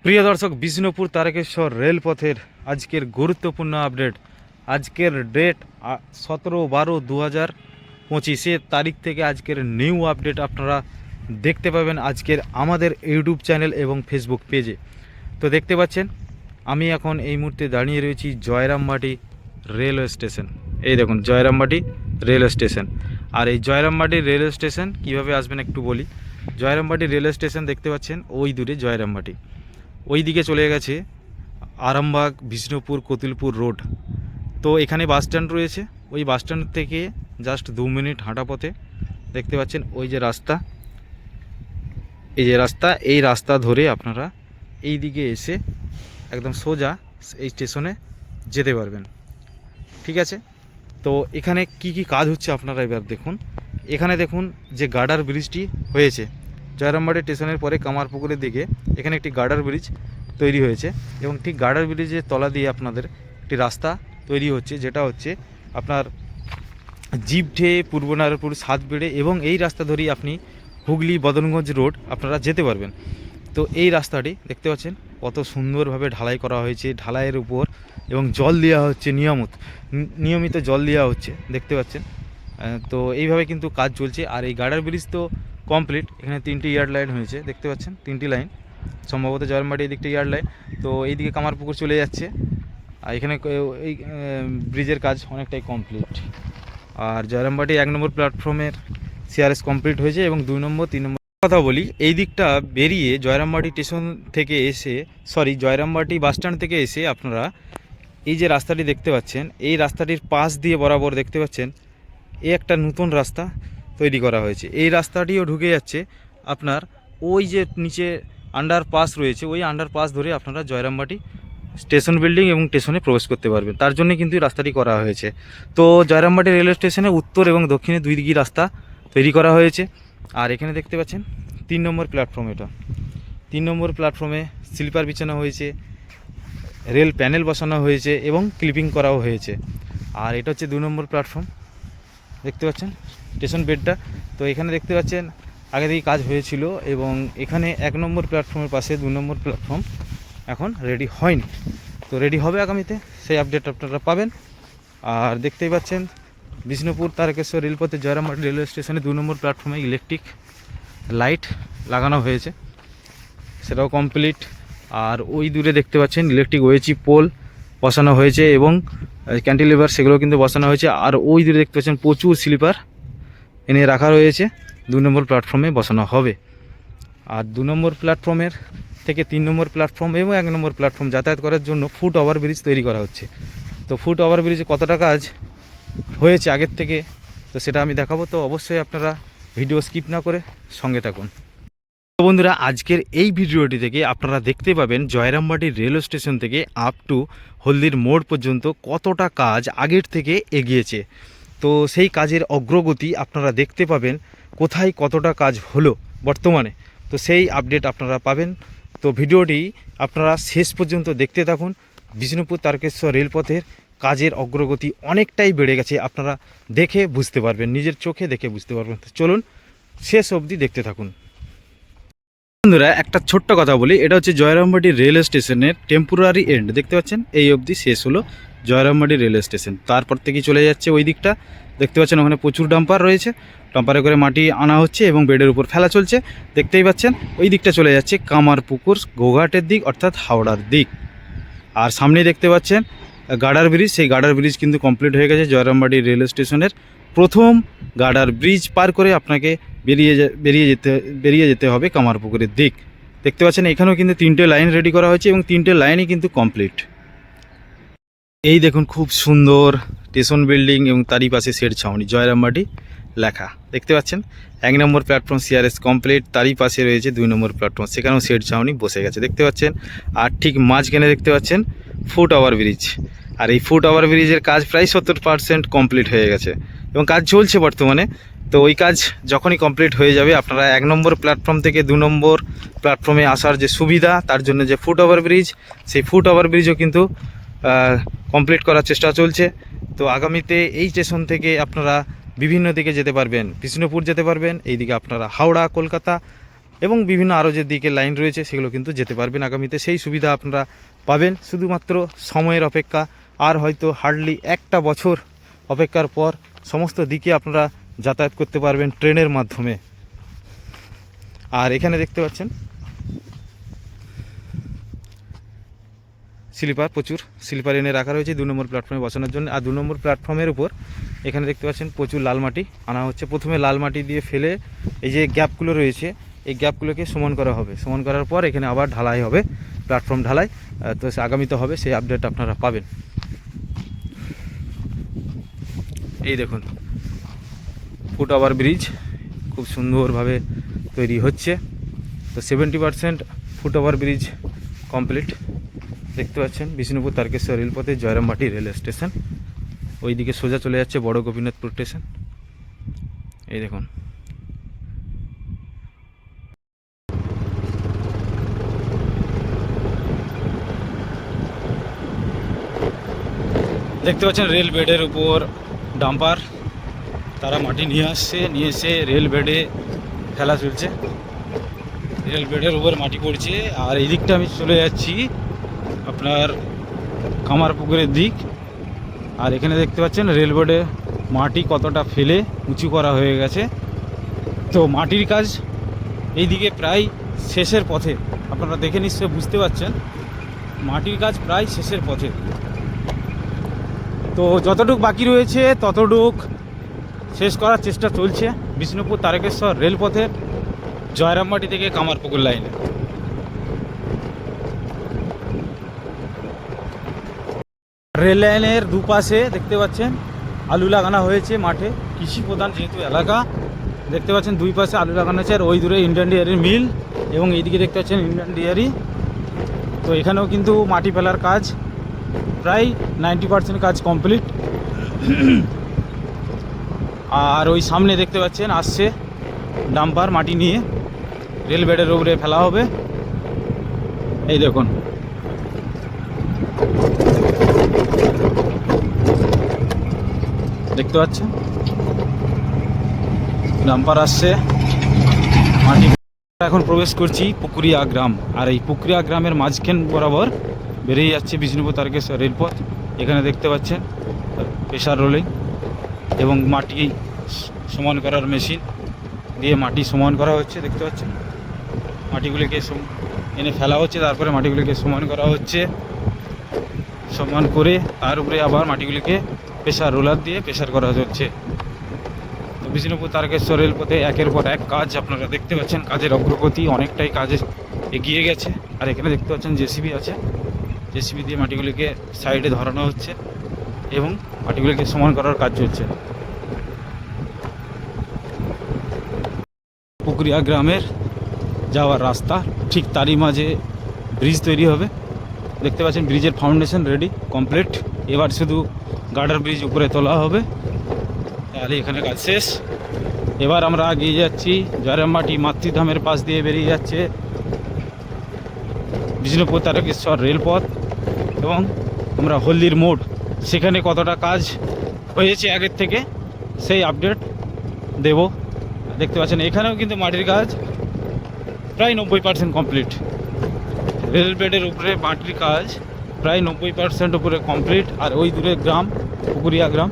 প্রিয় দর্শক, বিষ্ণুপুর তারকেশ্বর রেলপথের আজকের গুরুত্বপূর্ণ আপডেট। আজকের ডেট 17/12/2025 তারিখ থেকে আজকের নিউ আপডেট আপনারা দেখতে পাবেন আজকের আমাদের ইউটিউব চ্যানেল এবং ফেসবুক পেজে। তো দেখতে পাচ্ছেন আমি এখন এই মুহূর্তে দাঁড়িয়ে রয়েছি জয়রামবাটি রেলওয়ে স্টেশন। এই দেখুন জয়রামবাটি রেলওয়ে স্টেশন। আর এই জয়রামবাটি রেলওয়ে স্টেশন কীভাবে আসবেন একটু বলি। জয়রামবাটি রেলওয়ে স্টেশন দেখতে পাচ্ছেন ওই দূরে জয়রামবাটি, ওই দিকে চলে গেছে আরামবাগ, বিষ্ণুপুর, কতুলপুর রোড। তো এখানে বাস স্ট্যান্ড রয়েছে, ওই বাস স্ট্যান্ড থেকে জাস্ট 2 মিনিট হাঁটা পথে দেখতে পাচ্ছেন ওই যে রাস্তা, এই রাস্তা ধরে আপনারা এই দিকে এসে একদম সোজা এই স্টেশনে যেতে পারবেন। ঠিক আছে, তো এখানে কি কি কাজ হচ্ছে আপনারা এবার দেখুন। এখানে দেখুন যে গার্ডার ব্রিজটি হয়েছে জয়রামবাটি স্টেশনের পরে কামারপুকুরের দিকে, এখানে একটি গার্ডার ব্রিজ তৈরি হয়েছে এবং ঠিক গার্ডার ব্রিজের তলা দিয়ে আপনাদের একটি রাস্তা তৈরি হচ্ছে, যেটা হচ্ছে আপনার জিভঠে, পূর্বনারায়ণপুর, সাতবেড়ে এবং এই রাস্তা ধরেই আপনি হুগলি বদনগঞ্জ রোড আপনারা যেতে পারবেন। তো এই রাস্তাটি দেখতে পাচ্ছেন কত সুন্দরভাবে ঢালাই করা হয়েছে, ঢালাইয়ের উপর এবং জল দেওয়া হচ্ছে, নিয়মিত জল দেওয়া হচ্ছে দেখতে পাচ্ছেন। তো এইভাবে কিন্তু কাজ চলছে। আর এই গার্ডার ব্রিজ তো কমপ্লিট, এখানে 3টি ইয়ার্ড লাইন হয়েছে দেখতে পাচ্ছেন, 3টি লাইন, সম্ভবত জয়রামবাটি এই দিকটা ইয়ার্ড লাইন। তো এইদিকে কামারপুকুর চলে যাচ্ছে, আর এখানে এই ব্রিজের কাজ অনেকটাই কমপ্লিট। আর জয়রামবাটি 1 নম্বর প্ল্যাটফর্মের সিআরএস কমপ্লিট হয়েছে এবং 2 নম্বর 3 নম্বর কথা বলি। এই দিকটা বেরিয়ে জয়রামবাটি স্টেশন থেকে এসে জয়রামবাটি বাসস্ট্যান্ড থেকে এসে আপনারা এই যে রাস্তাটি দেখতে পাচ্ছেন, এই রাস্তাটির পাশ দিয়ে বরাবর দেখতে পাচ্ছেন এই একটা নতুন রাস্তা তৈরি করা হয়েছে। এই রাস্তাটিও ঢুকে যাচ্ছে আপনার ওই যে নিচে আন্ডারপাস রয়েছে, ওই আন্ডারপাস ধরে আপনারা জয়রামবাটি স্টেশন বিল্ডিং এবং স্টেশনে প্রবেশ করতে পারবেন। তার জন্য কিন্তু রাস্তাটি করা হয়েছে। তো জয়রামবাটি রেলওয়ে স্টেশনে উত্তর এবং দক্ষিণে 2 দিকেই রাস্তা তৈরি করা হয়েছে। আর এখানে দেখতে পাচ্ছেন 3 নম্বর প্ল্যাটফর্ম, এটা 3 নম্বর প্ল্যাটফর্মে স্লিপার বিছানো হয়েছে, রেল প্যানেল বসানো হয়েছে এবং ক্লিপিং করাও হয়েছে। আর এটা হচ্ছে 2 নম্বর প্ল্যাটফর্ম, দেখতে পাচ্ছেন স্টেশন বেডটা। তো এখানে দেখতে পাচ্ছেন আগে থেকেই কাজ হয়েছিল এবং এখানে 1 নম্বর প্ল্যাটফর্মের পাশে 2 নম্বর প্ল্যাটফর্ম এখন রেডি হয়নি, তো রেডি হবে আগামীতে, সেই আপডেট আপনারা পাবেন। আর দেখতেই পাচ্ছেন বিষ্ণুপুর তারকেশ্বর রেলপথে জয়রামবাটি রেলওয়ে স্টেশনে 2 নম্বর প্ল্যাটফর্মে ইলেকট্রিক লাইট লাগানো হয়েছে, সেটাও কমপ্লিট। আর ওই দূরে দেখতে পাচ্ছেন ইলেকট্রিক ওয়েচি পোল বসানো হয়েছে এবং ক্যান্টিলিভার সেগুলো কিন্তু বসানো হয়েছে। আর ওই দূরে দেখতে পাচ্ছেন প্রচুর স্লিপার এনে রাখা রয়েছে, 2 নম্বর প্ল্যাটফর্মে বসানো হবে। আর 2 নম্বর প্ল্যাটফর্মের থেকে 3 নম্বর প্ল্যাটফর্ম এবং 1 নম্বর প্ল্যাটফর্ম যাতায়াত করার জন্য ফুট ওভার ব্রিজ তৈরি করা হচ্ছে। তো ফুট ওভার ব্রিজে কতটা কাজ হয়েছে আগের থেকে, তো সেটা আমি দেখাবো। তো অবশ্যই আপনারা ভিডিও স্কিপ না করে সঙ্গে থাকুন। তো বন্ধুরা, আজকের এই ভিডিওটি থেকে আপনারা দেখতে পাবেন জয়রামবাটি রেলওয়ে স্টেশন থেকে আপ টু হলদির মোড় পর্যন্ত কতটা কাজ আগের থেকে এগিয়েছে। তো সেই কাজের অগ্রগতি আপনারা দেখতে পাবেন, কোথায় কতটা কাজ হলো বর্তমানে, তো সেই আপডেট আপনারা পাবেন। তো ভিডিওটি আপনারা শেষ পর্যন্ত দেখতে থাকুন। বিষ্ণুপুর তারকেশ্বর রেলপথের কাজের অগ্রগতি অনেকটাই বেড়ে গেছে, আপনারা দেখে বুঝতে পারবেন, নিজের চোখে দেখে বুঝতে পারবেন। তো চলুন শেষ অবধি দেখতে থাকুন। বন্ধুরা, একটা ছোট্ট কথা বলি, এটা হচ্ছে জয়রামবাটি রেলওয়ে স্টেশনের টেম্পোরারি এন্ড, দেখতে পাচ্ছেন এই অবধি শেষ হলো জয়রামবাটি রেলওয়ে স্টেশন। তারপর থেকে চলে যাচ্ছে ওই দিকটা, দেখতে পাচ্ছেন ওখানে প্রচুর ডাম্পার রয়েছে, ডাম্পারে করে মাটি আনা হচ্ছে এবং বেডের উপর ফেলা চলছে, দেখতেই পাচ্ছেন। ওই দিকটা চলে যাচ্ছে কামারপুকুর গোঘাটের দিক, অর্থাৎ হাওড়ার দিক। আর সামনেই দেখতে পাচ্ছেন গার্ডার ব্রিজ, সেই গার্ডার ব্রিজ কিন্তু কমপ্লিট হয়ে গেছে। জয়রামবাটি রেলওয়ে স্টেশনের প্রথম গার্ডার ব্রিজ পার করে আপনাকে বেরিয়ে যেতে হবে কামারপুকুরের দিক। দেখতে পাচ্ছেন এখানেও কিন্তু 3টে লাইন রেডি করা হয়েছে এবং 3টে লাইনই কিন্তু কমপ্লিট। এই দেখুন খুব সুন্দর স্টেশন বিল্ডিং এবং তারই পাশে শেড ছাউনি জয়রামবাটি লেখা, দেখতে পাচ্ছেন। 1 নম্বর প্ল্যাটফর্ম সিআরএস কমপ্লিট, তারই পাশে রয়েছে 2 নম্বর প্ল্যাটফর্ম, সেখানেও শেড ছাউনি বসে গেছে দেখতে পাচ্ছেন। আর ঠিক মাঝখানে দেখতে পাচ্ছেন ফুট ওভার ব্রিজ, আর এই ফুট ওভার ব্রিজের কাজ প্রায় 70% কমপ্লিট হয়ে গেছে এবং কাজ চলছে বর্তমানে। তো ওই কাজ যখনই কমপ্লিট হয়ে যাবে আপনারা 1 নম্বর প্ল্যাটফর্ম থেকে 2 নম্বর প্ল্যাটফর্মে আসার যে সুবিধা, তার জন্য যে ফুট ওভার ব্রিজ, সেই ফুট ওভার ব্রিজও কিন্তু কমপ্লিট করার চেষ্টা চলছে। তো আগামীতে এই স্টেশন থেকে আপনারা বিভিন্ন দিকে যেতে পারবেন, বিষ্ণুপুর যেতে পারবেন, এইদিকে আপনারা হাওড়া, কলকাতা, এবং বিভিন্ন আরও যে দিকে লাইন রয়েছে সেগুলো কিন্তু যেতে পারবেন আগামীতে। সেই সুবিধা আপনারা পাবেন শুধুমাত্র সময়ের অপেক্ষা। আর হয়তো হার্ডলি একটা বছর অপেক্ষার পর সমস্ত দিকে আপনারা যাতায়াত করতে পারবেন ট্রেনের মাধ্যমে। আর এখানে দেখতে পাচ্ছেন স্লিপার, প্রচুর স্লিপার এনে রাখা রয়েছে 2 নম্বর প্ল্যাটফর্মে বসানোর জন্য। আর 2 নম্বর প্ল্যাটফর্মের উপর এখানে দেখতে পাচ্ছেন প্রচুর লাল মাটি আনা হচ্ছে। প্রথমে লাল মাটি দিয়ে ফেলে এই যে গ্যাপগুলো রয়েছে এই গ্যাপগুলোকে সমান করা হবে। সমান করার পর এখানে আবার ঢালাই হবে, প্ল্যাটফর্ম ঢালাই। তো আগামীতে হবে, সেই আপডেট আপনারা পাবেন। এই দেখুন ফুট ওভার ব্রিজ খুব সুন্দরভাবে তৈরি হচ্ছে। তো 70% ফুট ওভার ব্রিজ কমপ্লিট। দেখতে পাচ্ছেন বিষ্ণুপুর তারকেশ্বর রেলপথে জয়রামবাটি রেল স্টেশন, ওইদিকে সোজা চলে যাচ্ছে বড় গোপীনাথপুর স্টেশন। এই দেখুন দেখতে পাচ্ছেন রেল বেডের উপর ডাম্পার, তারা মাটি নিয়ে আসছে, নিয়ে এসে রেল বেডে ফেলা চলছে। রেল বেডের উপর মাটি পড়ছে। আর এই দিকটা আমি চলে যাচ্ছি আপনার কামারপুকুরের দিক। আর এখানে দেখতে পাচ্ছেন রেল বেডে মাটি কতটা ফেলে উঁচু করা হয়ে গেছে। তো মাটির কাজ এইদিকে প্রায় শেষের পথে, আপনারা দেখে নিশ্চয়ই বুঝতে পারছেন মাটির কাজ প্রায় শেষের পথে। তো যতটুক বাকি রয়েছে ততটুক শেষ করার চেষ্টা চলছে বিষ্ণুপুর তারকেশ্বর রেলপথে জয়রামবাটি থেকে কামারপুকুর লাইনে। রেল লাইনের দুপাশে দেখতে পাচ্ছেন আলু লাগানো হয়েছে মাঠে, কৃষি প্রধান যেহেতু এলাকা। দেখতে পাচ্ছেন দুই পাশে আলু লাগানো হয়েছে। আর ওই দূরে ইন্ডিয়ান ডেয়ারির মিল এবং এইদিকে দেখতে পাচ্ছেন ইন্ডিয়ান ডেয়ারি। তো এখানেও কিন্তু মাটি ফেলার কাজ প্রায় 90% কাজ কমপ্লিট। আর ওই সামনে দেখতে পাচ্ছেন আসছে ডাম্পার মাটি নিয়ে রেল বেডের উপরে ফেলা হবে। এই দেখুন দেখতে পাচ্ছেন ডাম্পার আসছে মাটি। এখন প্রবেশ করছি পুকুরিয়া গ্রাম। আর এই পুকুরিয়া গ্রামের মাঝখান বরাবর বেরিয়ে যাচ্ছে বিষ্ণুপুর তারকেশ্বর রেলপথ। এখানে দেখতে পাচ্ছেন প্রেসার রোলিং এবং মাটি সমান করার মেশিন দিয়ে মাটি সমান করা হচ্ছে। দেখতে পাচ্ছেন মাটিগুলিকে এনে ফেলা হচ্ছে, তারপরে মাটিগুলিকে সমান করা হচ্ছে। সমান করে তার উপরে আবার মাটিগুলিকে প্রেসার রোলার দিয়ে প্রেসার করা হচ্ছে। তো বিষ্ণুপুর তারকেশ্বর রেলপথে একের পর এক কাজ আপনারা দেখতে পাচ্ছেন। কাজের অগ্রগতি অনেকটাই কাজে এগিয়ে গেছে। আর এখানে দেখতে পাচ্ছেন জেসিবি আছে, জেসিবি দিয়ে মাটিগুলিকে সাইডে ধরানো হচ্ছে এবং মাটিগুলিকে সমান করার কাজ চলছে। পুকুরিয়া গ্রামের যাওয়ার রাস্তা, ঠিক তারই মাঝে ব্রিজ তৈরি হবে। দেখতে পাচ্ছেন ব্রিজের ফাউন্ডেশন রেডি কমপ্লিট। এবার শুধু গার্ডার ব্রিজ উপরে তোলা হবে, তাহলে এখানে কাজ শেষ। এবার আমরা এগিয়ে যাচ্ছি জয়রামবাটি মাতৃধামের পাশ দিয়ে বেরিয়ে যাচ্ছে বিষ্ণুপুর তারকেশ্বর রেলপথ। এবং আমরা হলদির মোড়, সেখানে কতটা কাজ হয়েছে আগের থেকে সেই আপডেট দেব। দেখতে পাচ্ছেন এখানেও কিন্তু মাটির কাজ প্রায় 90% কমপ্লিট। রেল বেডের উপরে মাটির কাজ প্রায় 90% উপরে কমপ্লিট। আর ওই দূরে গ্রাম পুকুরিয়া গ্রাম।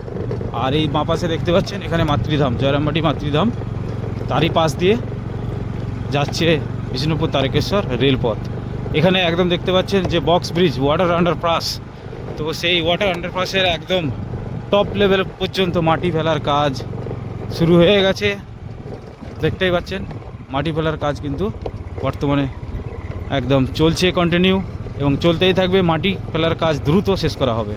আর এই বাঁ পাশে দেখতে পাচ্ছেন এখানে মাতৃধাম, জয়রামবাটি মাতৃধাম, তারই পাশ দিয়ে যাচ্ছে বিষ্ণুপুর তারকেশ্বর রেলপথ। এখানে একদম দেখতে পাচ্ছেন যে বক্স ব্রিজ, ওয়াটার আন্ডারপাস। তো সেই ওয়াটার আন্ডারপাসের একদম টপ লেভেল পর্যন্ত মাটি ফেলার কাজ শুরু হয়ে গেছে। দেখতেই পাচ্ছেন মাটি ফেলার কাজ কিন্তু বর্তমানে একদম চলছে কন্টিনিউ এবং চলতেই থাকবে। মাটি ফেলার কাজ দ্রুত শেষ করা হবে।